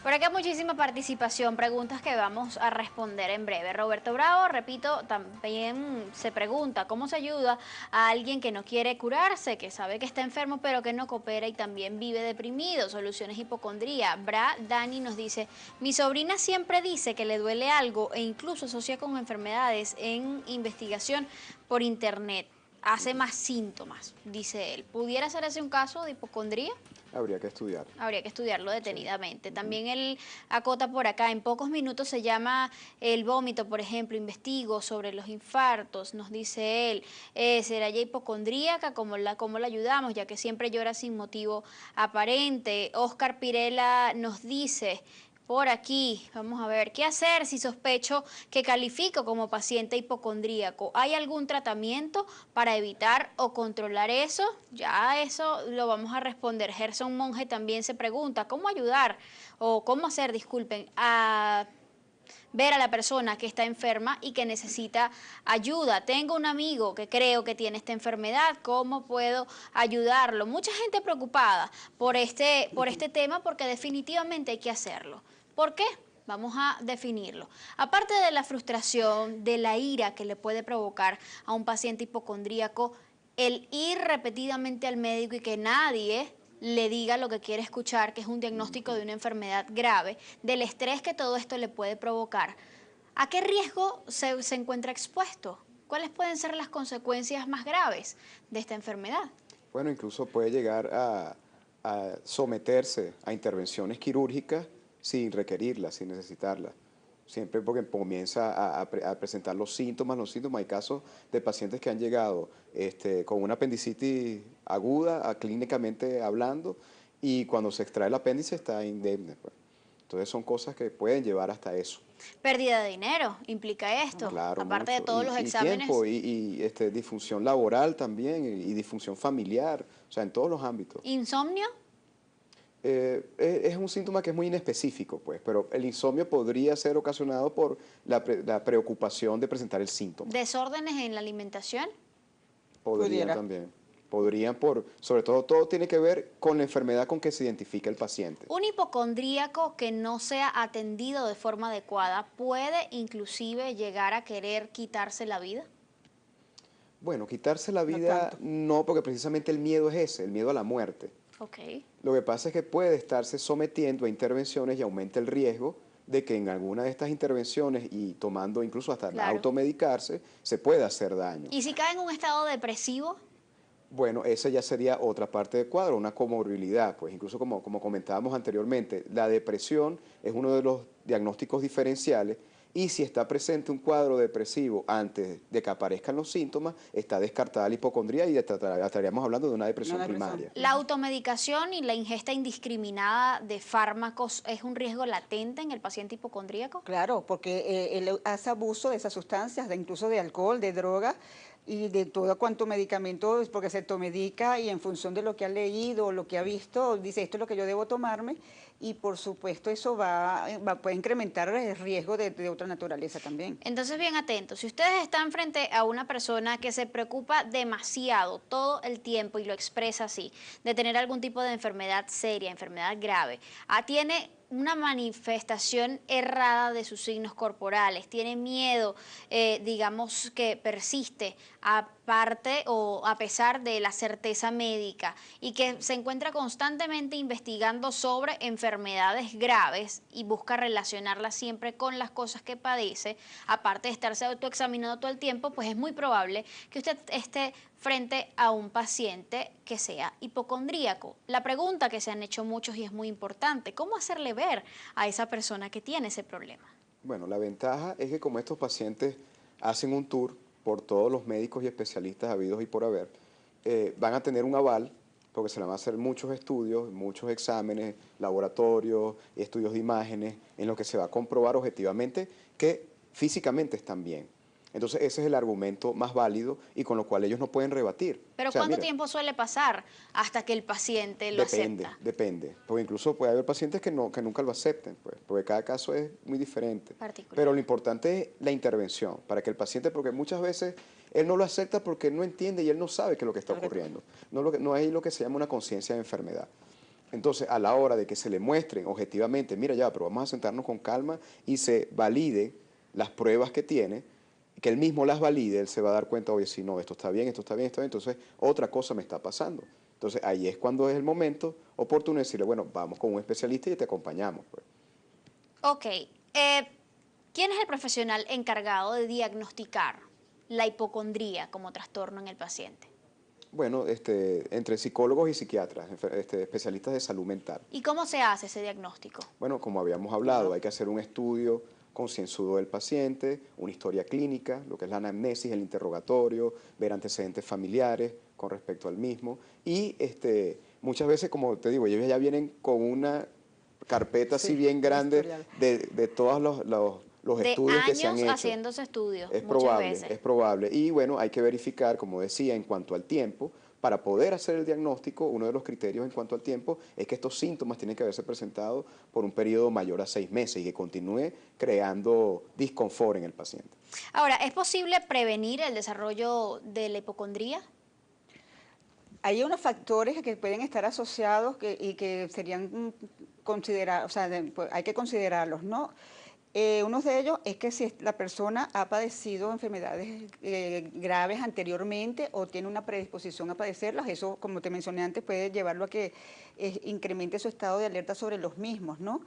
Por acá muchísima participación, preguntas que vamos a responder en breve. Roberto Bravo, repito, también se pregunta cómo se ayuda a alguien que no quiere curarse, que sabe que está enfermo pero que no coopera y también vive deprimido. Soluciones hipocondría. Dani nos dice, mi sobrina siempre dice que le duele algo e incluso asocia con enfermedades en investigación por internet. Hace más síntomas, dice él. ¿Pudiera ser ese un caso de hipocondría? Habría que estudiar. Habría que estudiarlo Sí. detenidamente. También él acota por acá, en pocos minutos se llama el vómito, por ejemplo, investigo sobre los infartos, nos dice él, ¿será ya hipocondríaca? ¿Cómo la ayudamos? Ya que siempre llora sin motivo aparente. Oscar Pirela nos dice, por aquí, vamos a ver, ¿qué hacer si sospecho que califico como paciente hipocondríaco? ¿Hay algún tratamiento para evitar o controlar eso? Ya eso lo vamos a responder. Gerson Monge también se pregunta, ¿cómo ayudar o cómo hacer, disculpen, a ver a la persona que está enferma y que necesita ayuda? Tengo un amigo que creo que tiene esta enfermedad, ¿cómo puedo ayudarlo? Mucha gente preocupada por este tema porque definitivamente hay que hacerlo. ¿Por qué? Vamos a definirlo. Aparte de la frustración, de la ira que le puede provocar a un paciente hipocondríaco, el ir repetidamente al médico y que nadie le diga lo que quiere escuchar, que es un diagnóstico de una enfermedad grave, del estrés que todo esto le puede provocar. ¿A qué riesgo se encuentra expuesto? ¿Cuáles pueden ser las consecuencias más graves de esta enfermedad? Bueno, incluso puede llegar a someterse a intervenciones quirúrgicas sin requerirlas, sin necesitarlas. Siempre porque comienza a presentar los síntomas. Hay casos de pacientes que han llegado con una apendicitis aguda, clínicamente hablando, y cuando se extrae el apéndice está indemne, pues. Entonces son cosas que pueden llevar hasta eso. Pérdida de dinero implica esto, Claro, aparte de mucho. todos los Y tiempo, exámenes. disfunción laboral también, y disfunción familiar, o sea, en todos los ámbitos. Insomnio, Es un síntoma que es muy inespecífico, pues, pero el insomnio podría ser ocasionado por la preocupación de presentar el síntoma. desórdenes en la alimentación. Podrían Pudiera. también. Sobre todo tiene que ver con la enfermedad con que se identifica el paciente. Un hipocondríaco que no sea atendido de forma adecuada puede inclusive llegar a querer quitarse la vida. Bueno, quitarse la No vida tanto. no, porque precisamente el miedo es ese, el miedo a la muerte. Ok. Lo que pasa es que puede estarse sometiendo a intervenciones y aumenta el riesgo de que en alguna de estas intervenciones y tomando incluso hasta Claro. automedicarse, se pueda hacer daño. ¿Y si cae en un estado depresivo? Bueno, esa ya sería otra parte del cuadro, una comorbilidad, pues incluso como comentábamos anteriormente, la depresión es uno de los diagnósticos diferenciales y si está presente un cuadro depresivo antes de que aparezcan los síntomas, está descartada la hipocondría y estaríamos hablando de una depresión primaria. ¿La automedicación y la ingesta indiscriminada de fármacos es un riesgo latente en el paciente hipocondríaco? Claro, porque él hace abuso de esas sustancias, incluso de alcohol, de droga y de todo cuanto medicamento, porque se automedica y en función de lo que ha leído, lo que ha visto, dice esto es lo que yo debo tomarme y por supuesto eso puede incrementar el riesgo de otra naturaleza también. Entonces, bien atentos, si ustedes están frente a una persona que se preocupa demasiado todo el tiempo y lo expresa así, de tener algún tipo de enfermedad seria, enfermedad grave, tiene una manifestación errada de sus signos corporales, tiene miedo, digamos que persiste aparte o a pesar de la certeza médica y que se encuentra constantemente investigando sobre enfermedades graves y busca relacionarlas siempre con las cosas que padece, aparte de estarse autoexaminando todo el tiempo, pues es muy probable que usted esté frente a un paciente que sea hipocondríaco. La pregunta que se han hecho muchos y es muy importante, ¿cómo hacerle ver a esa persona que tiene ese problema? Bueno, la ventaja es que como estos pacientes hacen un tour por todos los médicos y especialistas habidos y por haber, van a tener un aval, porque se le van a hacer muchos estudios, muchos exámenes, laboratorios, estudios de imágenes, en los que se va a comprobar objetivamente que físicamente están bien. Entonces ese es el argumento más válido y con lo cual ellos no pueden rebatir. Pero O sea, ¿cuánto mira, tiempo suele pasar hasta que el paciente lo acepta? Depende, porque incluso puede haber pacientes que nunca lo acepten, pues, porque cada caso es muy diferente. Particular. Pero lo importante es la intervención, para que el paciente, porque muchas veces él no lo acepta porque él no entiende y él no sabe qué es lo que está ocurriendo. No hay lo que se llama una conciencia de enfermedad. Entonces, a la hora de que se le muestren objetivamente, mira ya, pero vamos a sentarnos con calma y se valide las pruebas que tiene, que él mismo las valide, él se va a dar cuenta, oye, si no, esto está bien, esto está bien, esto está bien, entonces otra cosa me está pasando. Entonces, ahí es cuando es el momento oportuno de decirle, bueno, vamos con un especialista y te acompañamos, pues. Ok, ¿quién es el profesional encargado de diagnosticar la hipocondría como trastorno en el paciente? Bueno, entre psicólogos y psiquiatras, especialistas de salud mental. ¿Y cómo se hace ese diagnóstico? Bueno, como habíamos hablado, hay que hacer un estudio concienzudo del paciente, una historia clínica, lo que es la anamnesis, el interrogatorio, ver antecedentes familiares con respecto al mismo. Y muchas veces, como te digo, ellos ya vienen con una carpeta así bien grande de todos los De estudios que se han años hecho. haciéndose estudios, Es muchas probable, veces. es probable. Y bueno, hay que verificar, como decía, en cuanto al tiempo, para poder hacer el diagnóstico, uno de los criterios en cuanto al tiempo es que estos síntomas tienen que haberse presentado por un periodo mayor a 6 meses y que continúe creando disconfort en el paciente. Ahora, ¿es posible prevenir el desarrollo de la hipocondría? Hay unos factores que pueden estar asociados y que serían considerados, o sea, pues, hay que considerarlos, ¿no? Uno de ellos es que si la persona ha padecido enfermedades graves anteriormente o tiene una predisposición a padecerlas, eso, como te mencioné antes, puede llevarlo a que incremente su estado de alerta sobre los mismos, ¿no?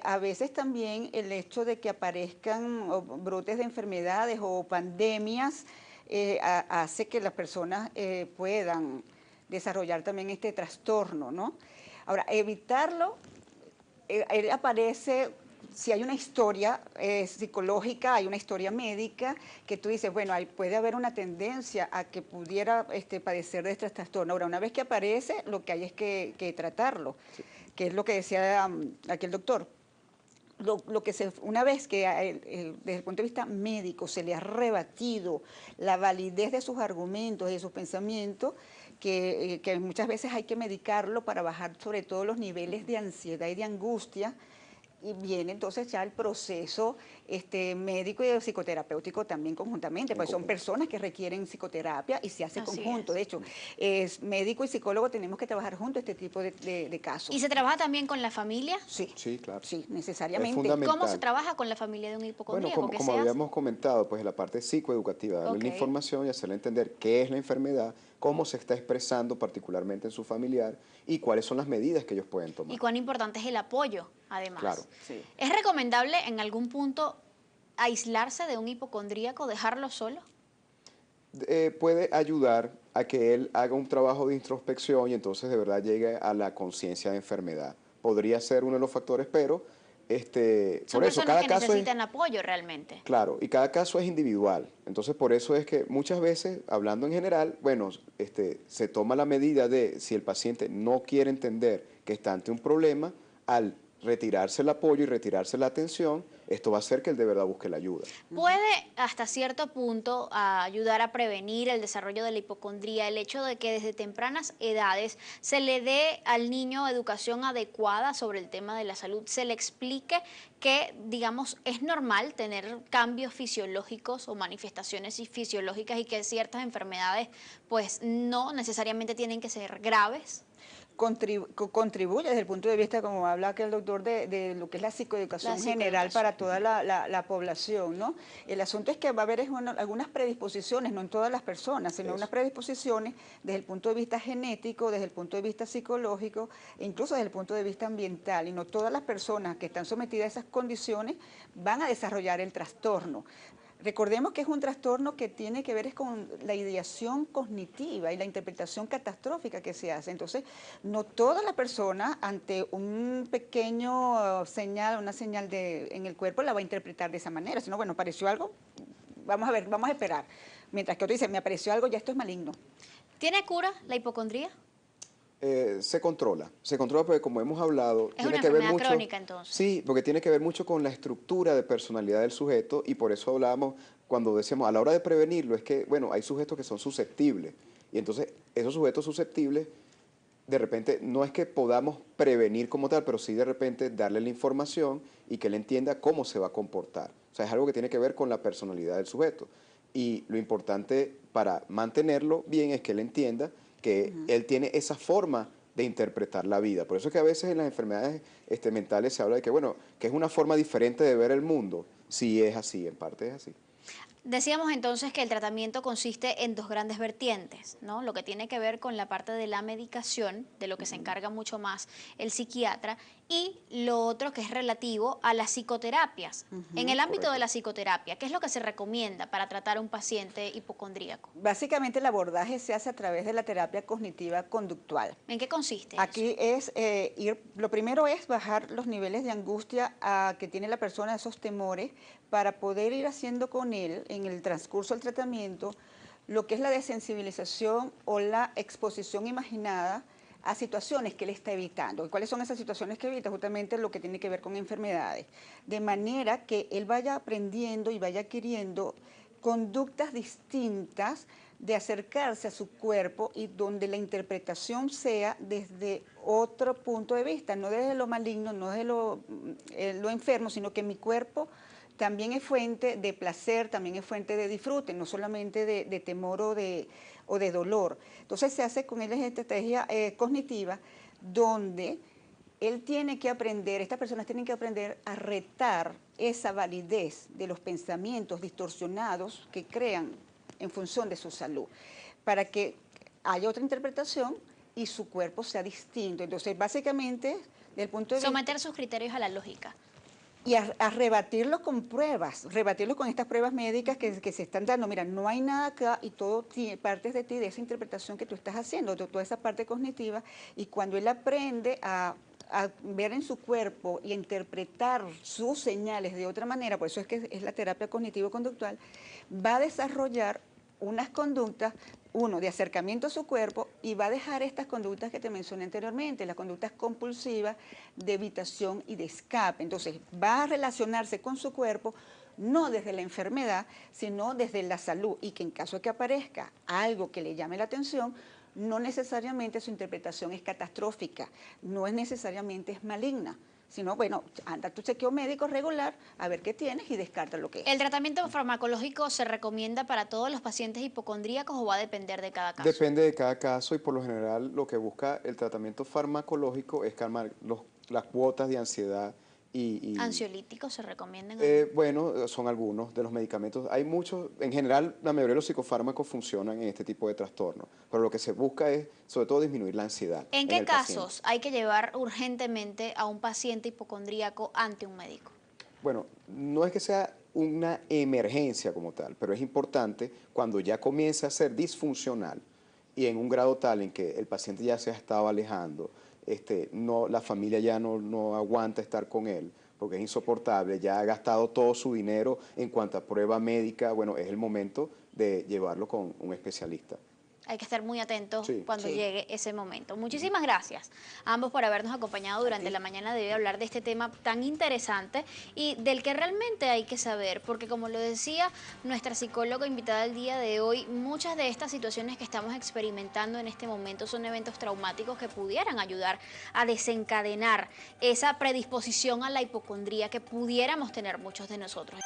A veces también el hecho de que aparezcan brotes de enfermedades o pandemias hace que las personas puedan desarrollar también este trastorno, ¿no? Ahora, evitarlo, él aparece, si hay una historia psicológica, hay una historia médica, que tú dices, bueno, puede haber una tendencia a que pudiera padecer de este trastorno. Ahora, una vez que aparece, lo que hay es que tratarlo, sí, que es lo que decía aquí el doctor. Una vez que desde el punto de vista médico se le ha rebatido la validez de sus argumentos y de sus pensamientos, que muchas veces hay que medicarlo para bajar sobre todo los niveles de ansiedad y de angustia, y viene entonces ya el proceso médico y psicoterapéutico también conjuntamente, pues son personas que requieren psicoterapia y se hace Así conjunto. es. De hecho, médico y psicólogo tenemos que trabajar juntos este tipo de casos. ¿Y se trabaja también con la familia? Sí, Sí, claro. sí, Es necesariamente. fundamental. ¿Cómo se trabaja con la familia de un Bueno, hipocondríaco? ¿Qué como se hace? habíamos comentado, pues la parte psicoeducativa, darle Ok. la información y hacerle entender qué es la enfermedad, cómo se está expresando particularmente en su familiar y cuáles son las medidas que ellos pueden tomar. Y cuán importante es el apoyo, además. Claro. Sí. ¿Es recomendable en algún punto aislarse de un hipocondríaco, dejarlo solo? Puede ayudar a que él haga un trabajo de introspección y entonces de verdad llegue a la conciencia de enfermedad. Podría ser uno de los factores, pero Son por eso personas cada que caso es, necesitan apoyo realmente. claro, y cada caso es individual. Entonces por eso es que muchas veces, hablando en general, bueno, se toma la medida de si el paciente no quiere entender que está ante un problema, al retirarse el apoyo y retirarse la atención, esto va a hacer que él de verdad busque la ayuda. ¿Puede hasta cierto punto ayudar a prevenir el desarrollo de la hipocondría el hecho de que desde tempranas edades se le dé al niño educación adecuada sobre el tema de la salud, se le explique que, digamos, es normal tener cambios fisiológicos o manifestaciones fisiológicas y que ciertas enfermedades pues no necesariamente tienen que ser graves? Contribuye desde el punto de vista, como habla aquí el doctor, de lo que es la psicoeducación general para toda la población, ¿no? El asunto es que va a haber algunas predisposiciones, no en todas las personas, sino unas predisposiciones desde el punto de vista genético, desde el punto de vista psicológico e incluso desde el punto de vista ambiental, y no todas las personas que están sometidas a esas condiciones van a desarrollar el trastorno. Recordemos que es un trastorno que tiene que ver con la ideación cognitiva y la interpretación catastrófica que se hace. Entonces, no toda la persona ante un pequeño señal, una señal en el cuerpo la va a interpretar de esa manera. Sino, bueno, apareció algo, vamos a ver, vamos a esperar. Mientras que otro dice, me apareció algo, ya esto es maligno. ¿Tiene cura la hipocondría? Se controla porque como hemos hablado, Es tiene una que ver enfermedad mucho, crónica, entonces. sí, porque tiene que ver mucho con la estructura de personalidad del sujeto y por eso hablábamos cuando decíamos a la hora de prevenirlo es que, bueno, hay sujetos que son susceptibles y entonces esos sujetos susceptibles de repente no es que podamos prevenir como tal, pero sí de repente darle la información y que él entienda cómo se va a comportar. O sea, es algo que tiene que ver con la personalidad del sujeto. Y lo importante para mantenerlo bien es que él entienda que él tiene esa forma de interpretar la vida. Por eso es que a veces en las enfermedades mentales se habla de que, bueno, que es una forma diferente de ver el mundo. Sí es así, en parte es así. Decíamos entonces que el tratamiento consiste en dos grandes vertientes, ¿no? Lo que tiene que ver con la parte de la medicación, de lo que se encarga mucho más el psiquiatra, y lo otro que es relativo a las psicoterapias. En el ámbito Correcto. de la psicoterapia, ¿qué es lo que se recomienda para tratar a un paciente hipocondríaco? Básicamente el abordaje se hace a través de la terapia cognitiva conductual. ¿En qué consiste eso? Aquí es lo primero es bajar los niveles de angustia que tiene la persona, esos temores, para poder ir haciendo con él en el transcurso del tratamiento lo que es la desensibilización o la exposición imaginada a situaciones que él está evitando. ¿Y cuáles son esas situaciones que evita? Justamente lo que tiene que ver con enfermedades. De manera que él vaya aprendiendo y vaya adquiriendo conductas distintas de acercarse a su cuerpo y donde la interpretación sea desde otro punto de vista, no desde lo maligno, no desde lo enfermo, sino que mi cuerpo también es fuente de placer, también es fuente de disfrute, no solamente de temor o de dolor. Entonces se hace con él esta estrategia cognitiva donde él tiene que aprender, estas personas tienen que aprender a retar esa validez de los pensamientos distorsionados que crean en función de su salud, para que haya otra interpretación y su cuerpo sea distinto. Entonces, básicamente, desde el punto de vista... Someter sus criterios a la lógica. Y a rebatirlo con pruebas, rebatirlo con estas pruebas médicas que se están dando. Mira, no hay nada acá y todo partes de ti, de esa interpretación que tú estás haciendo, de toda esa parte cognitiva. Y cuando él aprende a ver en su cuerpo y a interpretar sus señales de otra manera, por eso es que es la terapia cognitivo-conductual, va a desarrollar unas conductas, uno, de acercamiento a su cuerpo, y va a dejar estas conductas que te mencioné anteriormente, las conductas compulsivas de evitación y de escape. Entonces, va a relacionarse con su cuerpo no desde la enfermedad, sino desde la salud, y que en caso de que aparezca algo que le llame la atención, no necesariamente su interpretación es catastrófica, no es necesariamente es maligna, sino, bueno, anda a tu chequeo médico regular a ver qué tienes y descarta lo que es. ¿El tratamiento farmacológico se recomienda para todos los pacientes hipocondríacos o va a depender de cada caso? Depende de cada caso y por lo general lo que busca el tratamiento farmacológico es calmar las cuotas de ansiedad y ¿Ansiolíticos se recomiendan? bueno, son algunos de los medicamentos. Hay muchos, en general, la mayoría de los psicofármacos funcionan en este tipo de trastornos, pero lo que se busca es, sobre todo, disminuir la ansiedad. ¿En qué el paciente. casos hay que llevar urgentemente a un paciente hipocondríaco ante un médico? Bueno, no es que sea una emergencia como tal, pero es importante cuando ya comienza a ser disfuncional y en un grado tal en que el paciente ya se ha estado alejando, la familia ya no aguanta estar con él porque es insoportable, ya ha gastado todo su dinero en cuanto a prueba médica, bueno, es el momento de llevarlo con un especialista. Hay que estar muy atentos Sí. cuando Sí. llegue ese momento. Muchísimas gracias a ambos por habernos acompañado durante la mañana de hoy a hablar de este tema tan interesante y del que realmente hay que saber, porque como lo decía nuestra psicóloga invitada el día de hoy, muchas de estas situaciones que estamos experimentando en este momento son eventos traumáticos que pudieran ayudar a desencadenar esa predisposición a la hipocondría que pudiéramos tener muchos de nosotros.